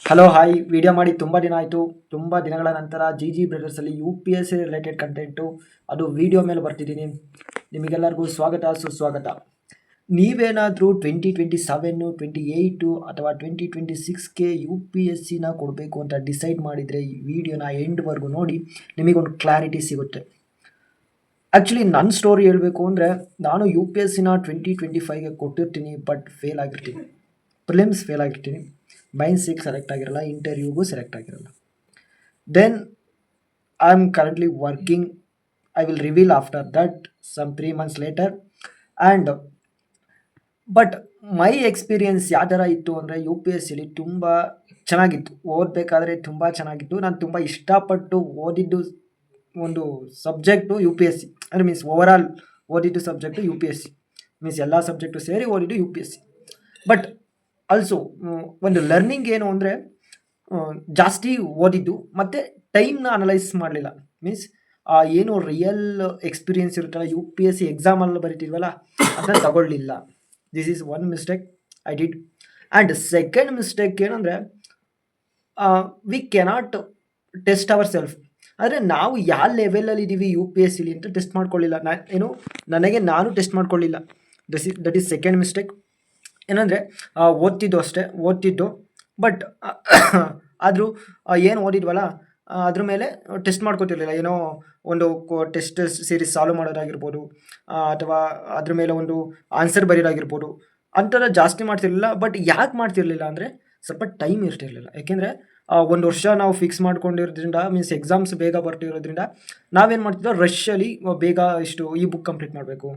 Hello hi video ಮಾಡಿ ತುಂಬ ದಿನ ಆಯಿತು. ತುಂಬ ದಿನಗಳ ನಂತರ ಜಿ ಬ್ರದರ್ಸಲ್ಲಿ U P S C related content ಅದು ವಿಡಿಯೋ ಮೇಲೆ ಬರ್ತಿದ್ದೀನಿ. ನಿಮಗೆಲ್ಲರಿಗೂ ಸ್ವಾಗತ ಸುಸ್ವಾಗತ. ನೀವೇನಾದರೂ 2027 28 ಅಥವಾ 2026ಗೆ ಯು ಪಿ ಎಸ್ ಸಿನ ಕೊಡಬೇಕು ಅಂತ ಡಿಸೈಡ್ ಮಾಡಿದರೆ ಈ ವಿಡಿಯೋನ ಎಂಡ್ವರೆಗೂ ನೋಡಿ, ನಿಮಗೊಂದು ಕ್ಲಾರಿಟಿ ಸಿಗುತ್ತೆ. ಆ್ಯಕ್ಚುಲಿ ನನ್ನ ಸ್ಟೋರಿ ಹೇಳಬೇಕು ಅಂದರೆ, ನಾನು ಯು ಪಿ ಎಸ್ ಸಿನ 2025ಗೆ ಕೊಟ್ಟಿರ್ತೀನಿ, ಬಟ್ ಫೇಲ್ ಆಗಿರ್ತೀನಿ. ಪ್ರಿಲಿಮ್ಸ್ ಫೇಲ್ ಆಗಿರ್ತೀನಿ, ಮೈನ್ಸಿಗೆ ಸೆಲೆಕ್ಟ್ ಆಗಿರಲ್ಲ, ಇಂಟರ್ವ್ಯೂಗೂ ಸೆಲೆಕ್ಟ್ ಆಗಿರಲ್ಲ. Then I am currently working. I will reveal after that some 3 months later. And but my experience ಯಾವ ಥರ ಇತ್ತು ಅಂದರೆ, ಯು ಪಿ ಎಸ್ ಸಿಲಿ ತುಂಬ ಚೆನ್ನಾಗಿತ್ತು. ಓದಬೇಕಾದ್ರೆ ತುಂಬ ಚೆನ್ನಾಗಿತ್ತು. ನಾನು ತುಂಬ ಇಷ್ಟಪಟ್ಟು ಓದಿದ್ದು ಒಂದು subject U P S C. ಅಂದರೆ ಮೀನ್ಸ್ ಓವರಾಲ್ ಓದಿದ್ದು subject U P S C. Means ಎಲ್ಲ ಸಬ್ಜೆಕ್ಟು ಸೇರಿ ಓದಿದ್ದು U P S C. But also ಒಂದು ಲರ್ನಿಂಗ್ ಏನು ಅಂದರೆ, ಜಾಸ್ತಿ ಓದಿದ್ದು ಮತ್ತು ಟೈಮ್ನ ಅನಲೈಸ್ ಮಾಡಲಿಲ್ಲ. ಮೀನ್ಸ್ ಏನು ರಿಯಲ್ ಎಕ್ಸ್ಪೀರಿಯನ್ಸ್ ಇರುತ್ತಲ್ಲ, ಯು ಪಿ ಎಸ್ ಸಿ ಎಕ್ಸಾಮಲ್ಲಿ ಬರೀತಿದ್ವಲ್ಲ, ಅದನ್ನು ತಗೊಳ್ಳಿಲ್ಲ. This is one mistake I did. And second mistake ಏನಂದರೆ, we cannot test our self. ಆದರೆ ನಾವು ಯಾವ ಲೆವೆಲಲ್ಲಿ ಇದ್ದೀವಿ ಯು ಪಿ ಎಸ್ ಸಿಲಿ ಅಂತ ಟೆಸ್ಟ್ ಮಾಡ್ಕೊಳ್ಳಿಲ್ಲ. ನಾನು ಟೆಸ್ಟ್ ಮಾಡ್ಕೊಳ್ಳಿಲ್ಲ. That is second mistake. ಏನಂದರೆ, ಓದ್ತಿದ್ದು ಬಟ್ ಆದರೂ ಏನು ಓದಿದ್ವಲ್ಲ ಅದ್ರ ಮೇಲೆ ಟೆಸ್ಟ್ ಮಾಡ್ಕೋತಿರ್ಲಿಲ್ಲ. ಏನೋ ಒಂದು ಟೆಸ್ಟ್ ಸೀರೀಸ್ ಸಾಲ್ವ್ ಮಾಡೋದಾಗಿರ್ಬೋದು, ಅಥವಾ ಅದ್ರ ಮೇಲೆ ಒಂದು ಆನ್ಸರ್ ಬರೆಯೋದಾಗಿರ್ಬೋದು, ಅಂಥದ್ದು ಜಾಸ್ತಿ ಮಾಡ್ತಿರ್ಲಿಲ್ಲ. ಬಟ್ ಯಾಕೆ ಮಾಡ್ತಿರ್ಲಿಲ್ಲ ಅಂದರೆ, ಸ್ವಲ್ಪ ಟೈಮ್ ಇರ್ತಿರ್ಲಿಲ್ಲ. ಯಾಕೆಂದರೆ ಒಂದು ವರ್ಷ ನಾವು ಫಿಕ್ಸ್ ಮಾಡ್ಕೊಂಡಿರೋದ್ರಿಂದ, ಮೀನ್ಸ್ ಎಕ್ಸಾಮ್ಸ್ ಬೇಗ ಬರ್ತಿರೋದ್ರಿಂದ ನಾವೇನು ಮಾಡ್ತಿದ್ದೋ, ರಶ್ಶಲ್ಲಿ ಬೇಗ ಇಷ್ಟು ಈ ಬುಕ್ ಕಂಪ್ಲೀಟ್ ಮಾಡಬೇಕು,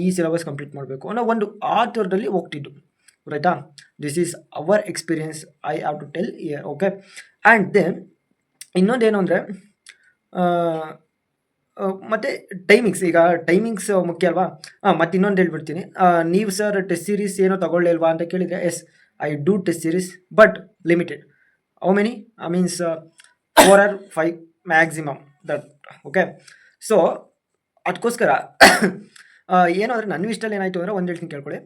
ಈ ಸಿಲೆಬಸ್ ಕಂಪ್ಲೀಟ್ ಮಾಡಬೇಕು ಅನ್ನೋ ಒಂದು ಆ ಥರದಲ್ಲಿ ಹೋಗ್ತಿದ್ದು. ರೈಟಾ? This is our experience, I have to tell here. Okay. And then ಇನ್ನೊಂದೇನು ಅಂದರೆ, ಮತ್ತು ಟೈಮಿಂಗ್ಸ್. ಈಗ ಟೈಮಿಂಗ್ಸ್ ಮುಖ್ಯ ಅಲ್ವಾ? ಮತ್ತು ಇನ್ನೊಂದು ಹೇಳ್ಬಿಡ್ತೀನಿ. ನೀವು ಸರ್ ಟೆಸ್ಟ್ ಸೀರೀಸ್ ಏನೋ ತಗೊಳ್ಳಿಲ್ವಾ ಅಂತ ಕೇಳಿದರೆ, yes I do test series, but limited. How many? Means 4 or 5 maximum, that. Okay. So ಅದಕ್ಕೋಸ್ಕರ ಏನು ಅಂದರೆ, ನನ್ನ ಇಷ್ಟಲ್ಲಿ ಏನಾಯಿತು ಅಂದರೆ, ಒಂದು ಹೇಳ್ತೀನಿ ಕೇಳ್ಕೊಳ್ಳಿ.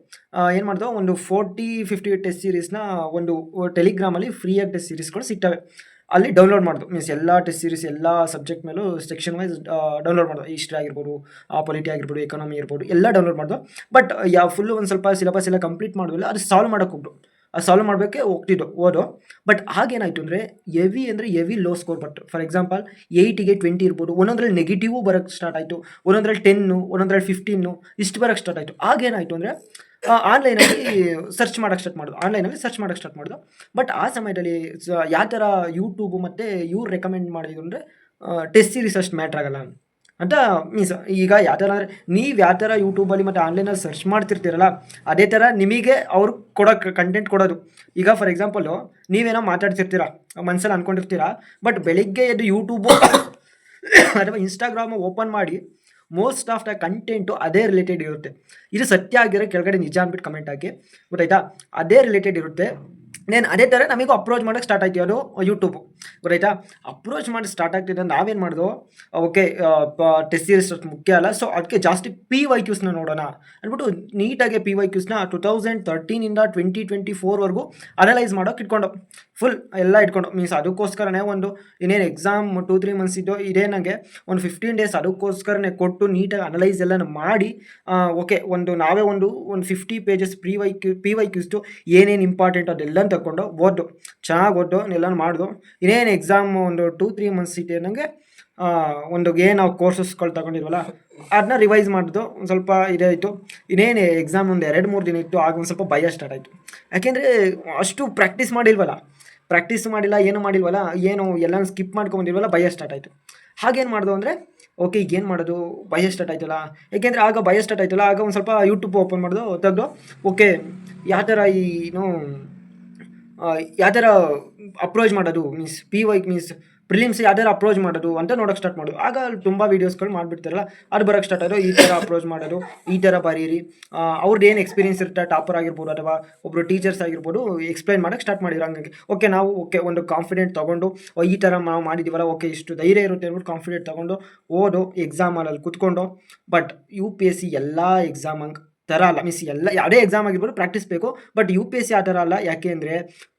ಏನು ಮಾಡಿದೋ, ಒಂದು 40-50 ಟೆಸ್ಟ್ ಸೀರೀಸ್ನ ಒಂದು ಟೆಲಿಗ್ರಾಮಲ್ಲಿ ಫ್ರೀಯಾಗಿ ಟೆಸ್ಟ್ ಸೀರೀಸ್ಗಳು ಸಿಗ್ತವೆ, ಅಲ್ಲಿ ಡೌನ್ಲೋಡ್ ಮಾಡೋದು. ಮೀನ್ಸ್ ಎಲ್ಲ ಟೆಸ್ಟ್ ಸೀರೀಸ್ ಎಲ್ಲ ಸಬ್ಜೆಕ್ಟ್ ಮೇಲೂ ಸೆಕ್ಷನ್ ವೈಸ್ ಡೌನ್ಲೋಡ್ ಮಾಡೋದು. ಹಿಸ್ಟ್ರಿ ಆಗಿರ್ಬೋದು, ಪೊಲಿಟಿ ಆಗಿರ್ಬೋದು, ಎಕಾನಮಿ ಇರ್ಬೋದು, ಎಲ್ಲ ಡೌನ್ಲೋಡ್ ಮಾಡೋದು. ಬಟ್ ಫುಲ್ಲು ಒಂದು ಸ್ವಲ್ಪ ಸಿಲೆಬಸ್ ಎಲ್ಲ ಕಂಪ್ಲೀಟ್ ಮಾಡೋದಿಲ್ಲ, ಅದು ಸಾಲ್ವ್ ಮಾಡೋಕೆ ಹೋಗ್ಬಿಟ್ಟು ಅದು ಸಾಲ್ವ್ ಮಾಡೋಕ್ಕೆ ಹೋಗ್ತಿದ್ದು ಓದೋ. ಬಟ್ ಹಾಗೇನಾಯಿತು ಅಂದರೆ, heavy low score but. For example 8ಗೆ 20 ಇರ್ಬೋದು, ಒಂದೊಂದ್ರಲ್ಲಿ ನೆಗೆಟಿವು ಬರೋಕ್ಕೆ ಸ್ಟಾರ್ಟ್ ಆಯಿತು, ಒಂದೊಂದ್ರಲ್ಲಿ 10, ಒಂದೊಂದ್ರಲ್ಲಿ 15 ಇಷ್ಟು ಬರೋಕ್ಕೆ ಸ್ಟಾರ್ಟ್ ಆಯಿತು. ಆಗೇನಾಯಿತು ಅಂದರೆ, ಆನ್ಲೈನಲ್ಲಿ ಸರ್ಚ್ ಮಾಡೋಕ್ಕೆ ಸ್ಟಾರ್ಟ್ ಮಾಡೋದು. ಬಟ್ ಆ ಸಮಯದಲ್ಲಿ ಯಾವ ಥರ ಯೂಟ್ಯೂಬು ಮತ್ತು ಇವ್ರು ರೆಕಮೆಂಡ್ ಮಾಡಿದ್ರು ಅಂದರೆ, ಟೆಸ್ಟ್ ಸೀರೀಸ್ ಅಷ್ಟು ಮ್ಯಾಟ್ರ್ ಆಗಲ್ಲ ಅಂತ. ಮೀನ್ಸ್ ಈಗ ಯಾವ ಥರ ಅಂದರೆ, ನೀವು ಯಾವ ಥರ ಯೂಟ್ಯೂಬಲ್ಲಿ ಮತ್ತು ಆನ್ಲೈನಲ್ಲಿ ಸರ್ಚ್ ಮಾಡ್ತಿರ್ತೀರಲ್ಲ, ಅದೇ ಥರ ನಿಮಗೆ ಅವ್ರು ಕಂಟೆಂಟ್ ಕೊಡೋದು. ಈಗ ಫಾರ್ ಎಕ್ಸಾಂಪಲು, ನೀವೇನೋ ಮಾತಾಡ್ತಿರ್ತೀರ, ಮನಸ್ಸಲ್ಲಿ ಅಂದ್ಕೊಂಡಿರ್ತೀರ, ಬಟ್ ಬೆಳಿಗ್ಗೆ ಎದ್ದು ಯೂಟ್ಯೂಬು ಅಥವಾ ಇನ್ಸ್ಟಾಗ್ರಾಮು ಓಪನ್ ಮಾಡಿ ಮೋಸ್ಟ್ ಆಫ್ ದ ಕಂಟೆಂಟು ಅದೇ ರಿಲೇಟೆಡ್ ಇರುತ್ತೆ. ಇದು ಸತ್ಯ ಆಗಿರೋ ಕೆಳಗಡೆ ನಿಜ ಅಂದ್ಬಿಟ್ಟು ಕಮೆಂಟ್ ಹಾಕಿ, ಗೊತ್ತಾಯ್ತಾ? ಅದೇ ರಿಲೇಟೆಡ್ ಇರುತ್ತೆ. ಅದೇ ಥರ ನಮಗೂ ಅಪ್ರೋಚ್ ಮಾಡೋಕ್ಕೆ ಸ್ಟಾರ್ಟ್ ಆಯ್ತು ಅದು ಯೂಟ್ಯೂಬು, ಗೊತ್ತಾಯ್ತಾ? ಅಪ್ರೋಚ್ ಮಾಡಿ ಸ್ಟಾರ್ಟ್ ಆಗ್ತಿದ್ದ ನಾವೇನು ಮಾಡಿದೋ, ಓಕೆ ಟೆಸ್ಟ್ ಸೀರೀಸ್ ಅಷ್ಟು ಮುಖ್ಯ ಅಲ್ಲ, ಸೊ ಅದಕ್ಕೆ ಜಾಸ್ತಿ PYQsನ ನೋಡೋಣ ಅಂದ್ಬಿಟ್ಟು ನೀಟಾಗಿ PYQsನ 2013ಇಂದ 2024ವರೆಗೂ ಅನಲೈಸ್ ಮಾಡೋಕೆ ಇಟ್ಕೊಂಡು, ಫುಲ್ ಎಲ್ಲ ಇಟ್ಕೊಂಡು. ಮೀನ್ಸ್ ಅದಕ್ಕೋಸ್ಕರನೇ ಒಂದು ಇನ್ನೇನು ಎಕ್ಸಾಮ್ 2-3 months ಇದ್ದು, ಇದೇ ನನಗೆ ಒಂದು 15 days ಅದಕ್ಕೋಸ್ಕರನೇ ಕೊಟ್ಟು ನೀಟಾಗಿ ಅನಲೈಸ್ ಎಲ್ಲ ಮಾಡಿ, ಓಕೆ ನಾವೇ ಒಂದು 50 pages PYQಸ್ಟು ಏನೇನು ಇಂಪಾರ್ಟೆಂಟ್ ಅದೆಲ್ಲ ತಗೊಂಡು ಚೆನ್ನಾಗಿ ಓದೋ ಎಲ್ಲ ಮಾಡ್ದು. ಇನ್ನೇನು ಎಕ್ಸಾಮ್ ಒಂದು 2-3 months ಇದೆ ನನಗೆ, ಏನು ನಾವು ಕೋರ್ಸಸ್ಗಳು ತಗೊಂಡಿದ್ವಲ್ಲ ಅದನ್ನ ರಿವೈಸ್ ಮಾಡಿದ್ದು. ಒಂದು ಸ್ವಲ್ಪ ಇದೇ ಆಯಿತು. ಇನ್ನೇನು ಎಕ್ಸಾಮ್ ಒಂದು 2-3 ದಿನ ಇತ್ತು, ಆಗ ಒಂದು ಸ್ವಲ್ಪ ಭಯ ಸ್ಟಾರ್ಟ್ ಆಯಿತು. ಯಾಕೆಂದರೆ ಅಷ್ಟು ಪ್ರಾಕ್ಟೀಸ್ ಮಾಡಿಲ್ಲ, ಏನು ಮಾಡಿಲ್ವಲ್ಲ, ಏನು ಎಲ್ಲ ಸ್ಕಿಪ್ ಮಾಡ್ಕೊಂಬಂದಿಲ್ವಲ್ಲ, ಭಯ ಸ್ಟಾರ್ಟ್ ಆಯಿತು. ಹಾಗೇನು ಮಾಡ್ದು ಅಂದರೆ, ಓಕೆ ಈಗೇನು ಮಾಡೋದು, ಭಯ ಸ್ಟಾರ್ಟ್ ಆಯ್ತಲ್ಲ. ಯಾಕೆಂದರೆ ಆಗ ಒಂದು ಸ್ವಲ್ಪ ಯೂಟ್ಯೂಬ್ ಓಪನ್ ಮಾಡೋದು, ತೆಗೆದು ಓಕೆ ಯಾವ ಥರ ಯಾವ ಥರ ಅಪ್ರೋಚ್ ಮಾಡೋದು, ಮೀನ್ಸ್ ಪ್ರಿಲಿಮ್ಸ್ ಯಾವ ಥರ ಅಪ್ರೋಚ್ ಮಾಡೋದು ಅಂತ ನೋಡೋಕ್ಕೆ ಸ್ಟಾರ್ಟ್ ಮಾಡೋದು. ಆಗ ಅಲ್ಲಿ ತುಂಬ ವೀಡಿಯೋಸ್ಗಳು ಮಾಡಿಬಿಡ್ತಾರಲ್ಲ, ಅದು ಬರೋಕ್ಕೆ ಸ್ಟಾರ್ಟ್ ಆಯಿತು. ಈ ಥರ ಅಪ್ರೋಚ್ ಮಾಡೋದು, ಈ ಥರ ಬರೀರಿ, ಅವ್ರದ್ದು ಏನು ಎಕ್ಸ್ಪೀರಿಯನ್ಸ್ ಇರುತ್ತೆ, ಟಾಪರ್ ಆಗಿರ್ಬೋದು ಅಥವಾ ಒಬ್ಬರು ಟೀಚರ್ಸ್ ಆಗಿರ್ಬೋದು, ಎಕ್ಸ್ಪ್ಲೈನ್ ಮಾಡೋಕ್ಕೆ ಸ್ಟಾರ್ಟ್ ಮಾಡಿದ್ರು. ಹಂಗಾಗಿ ನಾವು ಒಂದು ಕಾನ್ಫಿಡೆಂಟ್ ತೊಗೊಂಡು, ಈ ಥರ ನಾವು ಮಾಡಿದ್ದೀವಲ್ಲ, ಓಕೆ ಇಷ್ಟು ಧೈರ್ಯ ಇರುತ್ತೆ ಅಂದ್ಬಿಟ್ಟು ಕಾನ್ಫಿಡೆಂಟ್ ತೊಗೊಂಡು ಓದು, ಎಕ್ಸಾಮ್ ಅಲ್ಲಿ ಕೂತ್ಕೊಂಡು. ಬಟ್ UPSC ಎಲ್ಲ ಎಕ್ಸಾಮ್ ಥರ ಅಲ್ಲ. ಮೀನ್ಸ್ ಯಾವುದೇ ಎಕ್ಸಾಮ್ ಆಗಿರ್ಬೋದು ಪ್ರಾಕ್ಟೀಸ್ ಬೇಕು. But U P S C ಆ ಥರ ಅಲ್ಲ. ಯಾಕೆ ಅಂದರೆ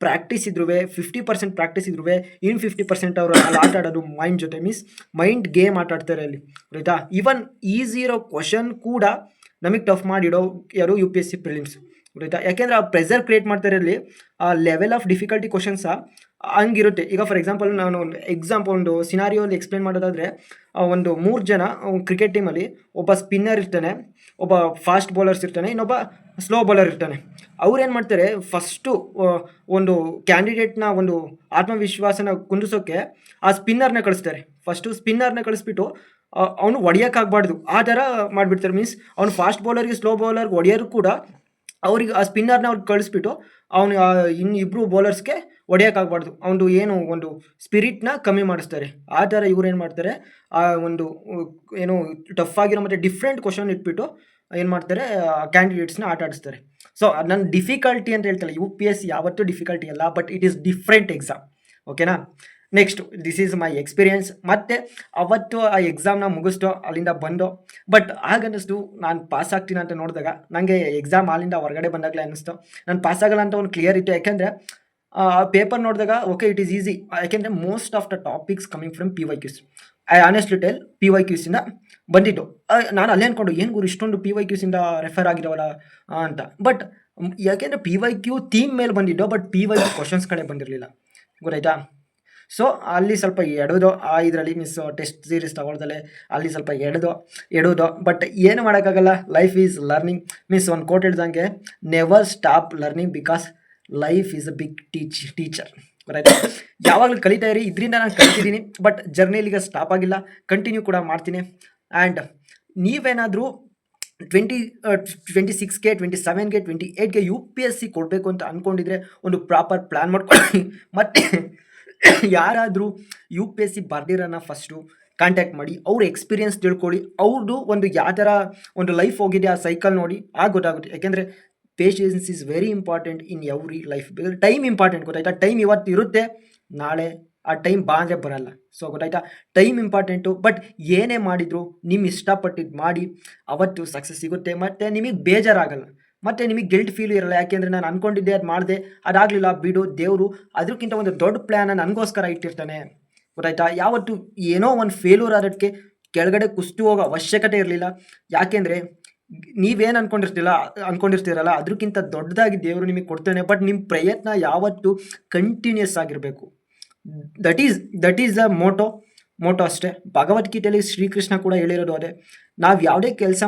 ಪ್ರಾಕ್ಟೀಸ್ ಇದ್ರೂ 50% ಪ್ರಾಕ್ಟೀಸ್ ಇದ್ರೂ ಇನ್ನು 50% ಅವರು ಅಲ್ಲಿ ಆಟ ಆಡೋದು ಮೈಂಡ್ ಜೊತೆ. ಮೀನ್ಸ್ ಮೈಂಡ್ ಗೇಮ್ ಆಟ ಆಡ್ತಾರೆ ಅಲ್ಲಿ, ಆಯಿತಾ. ಈವನ್ ಈಸಿ ಇರೋ ಕ್ವಶನ್ ಕೂಡ ನಮಗೆ ಟಫ್ ಮಾಡಿಡೋ ಯಾರು U P S C prelims, ಆಯಿತಾ. ಯಾಕೆಂದರೆ ಆ ಪ್ರೆಷರ್ ಕ್ರಿಯೇಟ್ ಮಾಡ್ತಾರೆ ಅಲ್ಲಿ. ಆ ಲೆವೆಲ್ ಆಫ್ ಡಿಫಿಕಲ್ಟಿ ಕ್ವಶನ್ಸ ಹಂಗಿರುತ್ತೆ. ಈಗ ಫಾರ್ ಎಕ್ಸಾಂಪಲ್ ನಾನು ಒಂದು ಸಿನಾರಿಯೋಲ್ಲಿ ಎಕ್ಸ್ಪ್ಲೇನ್ ಮಾಡೋದಾದರೆ, ಒಂದು 3 ಜನ ಕ್ರಿಕೆಟ್ ಟೀಮಲ್ಲಿ ಒಬ್ಬ ಸ್ಪಿನ್ನರ್ ಇರ್ತಾನೆ, ಒಬ್ಬ ಫಾಸ್ಟ್ ಬೌಲರ್ಸ್ ಇರ್ತಾನೆ, ಇನ್ನೊಬ್ಬ ಸ್ಲೋ ಬೌಲರ್ ಇರ್ತಾನೆ. ಅವ್ರೇನು ಮಾಡ್ತಾರೆ, ಫಸ್ಟು ಒಂದು ಕ್ಯಾಂಡಿಡೇಟ್ನ ಒಂದು ಆತ್ಮವಿಶ್ವಾಸನ ಕುಂದಿಸೋಕ್ಕೆ ಆ ಸ್ಪಿನ್ನರ್ನ ಕಳಿಸ್ತಾರೆ. ಫಸ್ಟು ಸ್ಪಿನ್ನರ್ನ ಕಳಿಸ್ಬಿಟ್ಟು ಅವನು ಹೊಡಿಯೋಕ್ಕಾಗಬಾರ್ದು ಆ ಥರ ಮಾಡಿಬಿಡ್ತಾರೆ. ಮೀನ್ಸ್ ಅವ್ನು ಫಾಸ್ಟ್ ಬೌಲರ್ಗೆ ಸ್ಲೋ ಬೌಲರ್ಗೆ ಹೊಡೆಯೋರು ಕೂಡ ಅವ್ರಿಗೆ ಆ ಸ್ಪಿನ್ನರ್ನ ಅವ್ರಿಗೆ ಕಳಿಸ್ಬಿಟ್ಟು ಅವನು ಇನ್ನಿಬ್ಬರು ಬೌಲರ್ಸ್ಗೆ ಹೊಡೆಯೋಕ್ಕಾಗಬಾರ್ದು, ಅವನು ಏನು ಒಂದು ಸ್ಪಿರಿಟ್ನ ಕಮ್ಮಿ ಮಾಡಿಸ್ತಾರೆ. ಆ ಥರ ಇವ್ರು ಏನು ಮಾಡ್ತಾರೆ, ಆ ಒಂದು ಏನು ಟಫ್ ಆಗಿರೋ ಮತ್ತು ಡಿಫ್ರೆಂಟ್ ಕ್ವಶನ್ ಇಟ್ಬಿಟ್ಟು ಏನು ಮಾಡ್ತಾರೆ, ಕ್ಯಾಂಡಿಡೇಟ್ಸ್ನ ಆಟ ಆಡಿಸ್ತಾರೆ. ಸೊ ನನ್ನ ಡಿಫಿಕಲ್ಟಿ ಅಂತ ಹೇಳ್ತಲ್ಲ, ಯು ಪಿ ಎಸ್ ಸಿ ಯಾವತ್ತೂ ಡಿಫಿಕಲ್ಟಿ ಅಲ್ಲ, but it is different exam. ಓಕೆನಾ. Next, this is my experience. ಮತ್ತು ಅವತ್ತು ಆ ಎಕ್ಸಾಮ್ನ ಮುಗಿಸ್ದೋ, ಅಲ್ಲಿಂದ ಬಂದೋ. ಬಟ್ ಆಗನ್ನಿಸ್ತು ನಾನು ಪಾಸ್ ಆಗ್ತೀನಿ ಅಂತ ನೋಡಿದಾಗ, ನನಗೆ ಎಕ್ಸಾಮ್ ಹಾಲಿಂದ ಹೊರಗಡೆ ಬಂದಾಗಲೇ ಅನ್ನಿಸ್ತು ನಾನು ಪಾಸ್ ಆಗಲ್ಲ ಅಂತ ಒಂದು ಕ್ಲಿಯರ್ ಇತ್ತು. ಯಾಕೆಂದರೆ ಆ ಪೇಪರ್ ನೋಡಿದಾಗ ಓಕೆ ಇಟ್ ಈಸ್ ಈಸಿ. ಯಾಕೆಂದರೆ most of the topics coming from P Y Qs. I honestly tell, P Y ಕ್ಯೂಸಿಂದ ಬಂದಿದ್ದು. ನಾನು ಅಲ್ಲೇ ಅಂದ್ಕೊಂಡು ಏನು ಗುರು ಇಷ್ಟೊಂದು ಪಿ ವೈ ಕ್ಯೂಸಿಂದ ರೆಫರ್ ಆಗಿರೋಲ್ಲ ಅಂತ. ಬಟ್ ಯಾಕೆಂದರೆ ಪಿ ವೈ ಕ್ಯೂ ಥೀಮ್ ಮೇಲೆ ಬಂದಿದ್ದು, but P Y Q questions ಕಡೆ ಬಂದಿರಲಿಲ್ಲ, ಗೊತ್ತಾಯ್ತಾ. ಸೊ ಅಲ್ಲಿ ಸ್ವಲ್ಪ ಎಡೋದು ಇದರಲ್ಲಿ ಮಿಸ್ ಟೆಸ್ಟ್ ಸೀರೀಸ್ ತಗೊಳ್ದಲೆ ಅಲ್ಲಿ ಸ್ವಲ್ಪ ಎಡೋದು. ಬಟ್ ಏನು ಮಾಡೋಕ್ಕಾಗಲ್ಲ, ಲೈಫ್ ಈಸ್ ಲರ್ನಿಂಗ್. ಮೀನ್ಸ್ ಒಂದು ಕೋಟ್ ಹೇಳ್ದಂಗೆ, never stop learning because life is a big teacher. ಗೊತ್ತಾಯ್ತಾ. ಯಾವಾಗಲೂ ಕಲಿತಾ ಇರಿ. ಇದರಿಂದ ನಾನು ಕಲಿತಿದ್ದೀನಿ, ಬಟ್ ಜರ್ನಿಲಿಗೆ ಸ್ಟಾಪ್ ಆಗಿಲ್ಲ, ಕಂಟಿನ್ಯೂ ಕೂಡ ಮಾಡ್ತೀನಿ. ಆ್ಯಂಡ್ ನೀವೇನಾದರೂ 26ಗೆ 27ಗೆ 28ಗೆ ಯು ಪಿ ಎಸ್ ಸಿ ಕೊಡಬೇಕು ಅಂತ ಅಂದ್ಕೊಂಡಿದ್ರೆ ಒಂದು ಪ್ರಾಪರ್ ಪ್ಲ್ಯಾನ್ ಮಾಡ್ಕೊಳ್ಳಿ. ಮತ್ತು ಯಾರಾದರೂ ಯು ಪಿ ಎಸ್ ಸಿ ಬರ್ದಿರೋನ ಫಸ್ಟು ಕಾಂಟ್ಯಾಕ್ಟ್ ಮಾಡಿ, ಅವ್ರ ಎಕ್ಸ್ಪೀರಿಯನ್ಸ್ ತಿಳ್ಕೊಳ್ಳಿ. ಅವ್ರದ್ದು ಒಂದು ಯಾವ ಥರ ಒಂದು ಲೈಫ್ ಹೋಗಿದೆ ಆ ಸೈಕಲ್ ನೋಡಿ ಆಗ ಗೊತ್ತಾಗುತ್ತೆ. ಯಾಕೆಂದರೆ patience is very important in every life. Time important, ಗೊತ್ತಾಯ್ತಾ. ಟೈಮ್ ಇವತ್ತು ಇರುತ್ತೆ, ನಾಳೆ ಆ ಟೈಮ್ ಬಾ ಅಂದರೆ ಬರಲ್ಲ. ಸೊ ಗೊತ್ತಾಯ್ತಾ, ಟೈಮ್ ಇಂಪಾರ್ಟೆಂಟು. ಬಟ್ ಏನೇ ಮಾಡಿದ್ರು ನಿಮ್ಮ ಇಷ್ಟಪಟ್ಟಿದ್ದು ಮಾಡಿ, ಅವತ್ತು ಸಕ್ಸಸ್ ಸಿಗುತ್ತೆ. ಮತ್ತು ನಿಮಗೆ ಬೇಜಾರಾಗಲ್ಲ, ಮತ್ತು ನಿಮಗೆ ಗಿಲ್ಟ್ ಫೀಲ್ ಇರಲ್ಲ. ಯಾಕೆಂದರೆ ನಾನು ಅಂದ್ಕೊಂಡಿದ್ದೆ, ಅದು ಮಾಡಿದೆ, ಅದಾಗಲಿಲ್ಲ, ಬಿಡು. ದೇವರು ಅದಕ್ಕಿಂತ ಒಂದು ದೊಡ್ಡ ಪ್ಲ್ಯಾನ ನನಗೋಸ್ಕರ ಇಟ್ಟಿರ್ತಾನೆ, ಗೊತ್ತಾಯ್ತಾ. ಯಾವತ್ತು ಏನೋ ಒಂದು ಫೇಲ್ಯೂರ್ ಆದಕ್ಕೆ ಕೆಳಗಡೆ ಕುಸ್ತು ಹೋಗೋ ಅವಶ್ಯಕತೆ ಇರಲಿಲ್ಲ. ಯಾಕೆಂದರೆ ನೀವೇನು ಅಂದ್ಕೊಂಡಿರ್ತೀರಲ್ಲ ಅದಕ್ಕಿಂತ ದೊಡ್ಡದಾಗಿ ದೇವರು ನಿಮಗೆ ಕೊಡ್ತಾನೆ. ಬಟ್ ನಿಮ್ಮ ಪ್ರಯತ್ನ ಯಾವತ್ತು ಕಂಟಿನ್ಯೂಸ್ ಆಗಿರಬೇಕು. ದಟ್ ಈಸ್ ದ ಮೋಟೋ ಅಷ್ಟೇ. ಭಗವದ್ಗೀತೆಯಲ್ಲಿ ಶ್ರೀಕೃಷ್ಣ ಕೂಡ ಹೇಳಿರೋದು ಅದೇ. ನಾವು ಯಾವುದೇ ಕೆಲಸ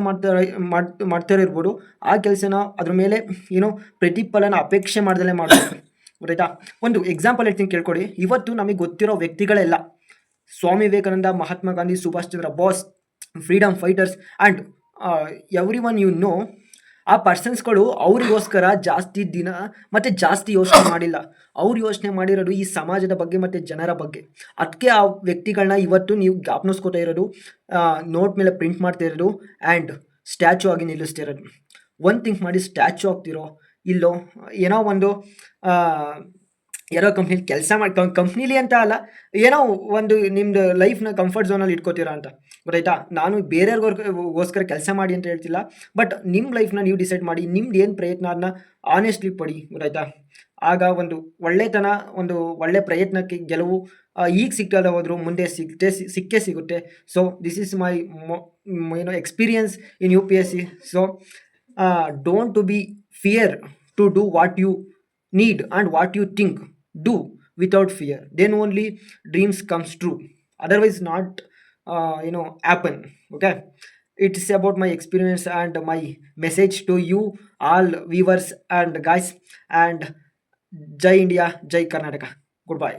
ಮಾಡ್ತಾ ಇರ್ಬೋದು, ಆ ಕೆಲಸನ ಅದ್ರ ಮೇಲೆ ಏನೋ ಪ್ರತಿಫಲನ ಅಪೇಕ್ಷೆ ಮಾಡ್ದಲೇ ಮಾಡಬೇಕು, ಗೊತ್ತಾಯ್ತಾ. ಒಂದು ಎಕ್ಸಾಂಪಲ್ ಹೇಳ್ತೀನಿ ಕೇಳ್ಕೊಡಿ. ಇವತ್ತು ನಮಗೆ ಗೊತ್ತಿರೋ ವ್ಯಕ್ತಿಗಳೆಲ್ಲ Swami Vivekananda, Mahatma Gandhi, Subhash Chandra Bose, freedom fighters and everyone you know, ಆ ಪರ್ಸನ್ಸ್ಗಳು ಅವರಿಗೋಸ್ಕರ ಜಾಸ್ತಿ ದಿನ ಮತ್ತು ಜಾಸ್ತಿ ಯೋಚನೆ ಮಾಡಿಲ್ಲ. ಅವ್ರು ಯೋಚನೆ ಮಾಡಿರೋದು ಈ ಸಮಾಜದ ಬಗ್ಗೆ ಮತ್ತು ಜನರ ಬಗ್ಗೆ. ಅದಕ್ಕೆ ಆ ವ್ಯಕ್ತಿಗಳನ್ನ ಇವತ್ತು ನೀವು ಜ್ಞಾಪನಿಸ್ಕೋತಾ ಇರೋದು, ನೋಟ್ ಮೇಲೆ ಪ್ರಿಂಟ್ ಮಾಡ್ತಾ ಇರೋದು ಆ್ಯಂಡ್ ಸ್ಟ್ಯಾಚು ಆಗಿ ನಿಲ್ಲಿಸ್ತಿರೋದು. ಒಂದು ಥಿಂಕ್ ಮಾಡಿ, ಸ್ಟ್ಯಾಚು ಆಗ್ತಿರೋ ಇಲ್ಲೋ, ಏನೋ ಒಂದು ಯಾರೋ ಕಂಪ್ನಿಲಿ ಕೆಲಸ ಮಾಡಿ, ಕಂಪ್ನಿಲಿ ಅಂತ ಅಲ್ಲ, ಏನೋ ಒಂದು ನಿಮ್ಮದು ಲೈಫ್ನ ಕಂಫರ್ಟ್ ಝೋನಲ್ಲಿ ಇಟ್ಕೋತೀರಾ ಅಂತ, ಗೊತ್ತಾಯ್ತಾ. ನಾನು ಬೇರೆಯವ್ರಿಗೋಸ್ಕರ ಕೆಲಸ ಮಾಡಿ ಅಂತ ಹೇಳ್ತಿಲ್ಲ, ಬಟ್ ನಿಮ್ಮ ಲೈಫ್ನ ನೀವು ಡಿಸೈಡ್ ಮಾಡಿ. ನಿಮ್ದು ಏನು ಪ್ರಯತ್ನ ಅದನ್ನ ಆನೆಸ್ಟ್ಲಿ ಪಡಿ, ಗೊತ್ತಾಯ್ತಾ. ಆಗ ಒಂದು ಒಳ್ಳೆತನ, ಒಂದು ಒಳ್ಳೆ ಪ್ರಯತ್ನಕ್ಕೆ ಗೆಲುವು ಈಗ ಸಿಗ್ತದೆ ಹೋದ್ರು ಮುಂದೆ ಸಿಕ್ಕೇ ಸಿಗುತ್ತೆ. So this is my experience in U P S C. So don't to be fear to do what you need and what you think, do without fear, then only dreams comes true, otherwise not happen. Okay, it's about my experience and my message to you all viewers and guys. And Jai India, Jai Karnataka. Goodbye.